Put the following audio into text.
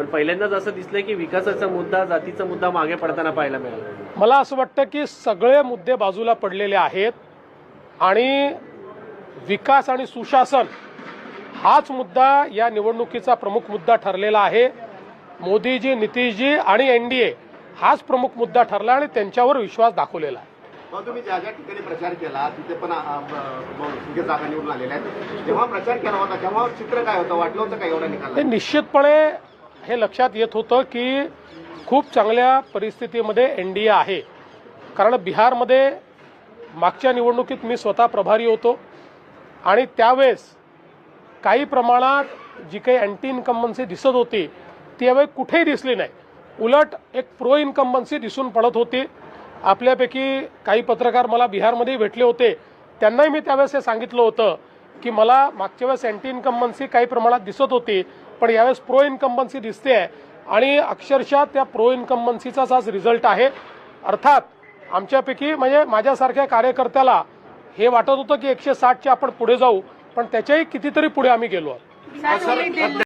पण पहिल्यांदाच असं दिसलंय की विकासाचा मुद्दा, जातीचा मुद्दा मागे पडताना पाहायला मिळाला। मला असं वाटतं की सगळे मुद्दे बाजूला पडलेले आहेत आणि विकास आणि सुशासन हाच मुद्दा या निवडणुकीचा प्रमुख मुद्दा ठरलेला आहे। मोदीजी, नितीशजी आणि एनडीए हाच प्रमुख मुद्दा ठरला आणि त्यांच्यावर विश्वास दाखवलेला आहे। तुम्ही ज्या ज्या ठिकाणी प्रचार केला तिथे पण बहुसंख्य जागा निवडून आलेल्या आहेत, जेव्हा प्रचार केला होता तेव्हा चित्र काय होतं, वाटलं होतं का एवढा निकाल? ते निश्चितपणे हे लक्षात येत होतं की खूप चांगल्या परिस्थितीमध्ये एनडीए आहे, कारण बिहारमध्ये मागच्या निवडणुकीत मी स्वतः प्रभारी होतो आणि त्यावेळेस काही प्रमाणात जी काही अँटी इन्कम्बन्सी दिसत होती ती यावेळी कुठेही दिसली नाही, उलट एक प्रो इन्कम्बन्सी दिसून पडत होती। आपल्यापैकी काही पत्रकार मला बिहारमध्ये भेटले होते, त्यांनाही मी त्यावेळेस हे सांगितलं होतं की मला मागच्या वेळेस अँटी इन्कम्बन्सी काही प्रमाणात दिसत होती, पण यावेळेस प्रो इन्कम्बन्सी दिसते आहे आणि अक्षरशः त्या प्रो इन्कम्बन्सीचाच आज रिझल्ट आहे। अर्थात आमच्यापैकी म्हणजे माझ्यासारख्या कार्यकर्त्याला हे वाटत होतं की 160च्या आपण पुढे जाऊ, पण त्याच्याही कितीतरी पुढे आम्ही गेलो आहोत।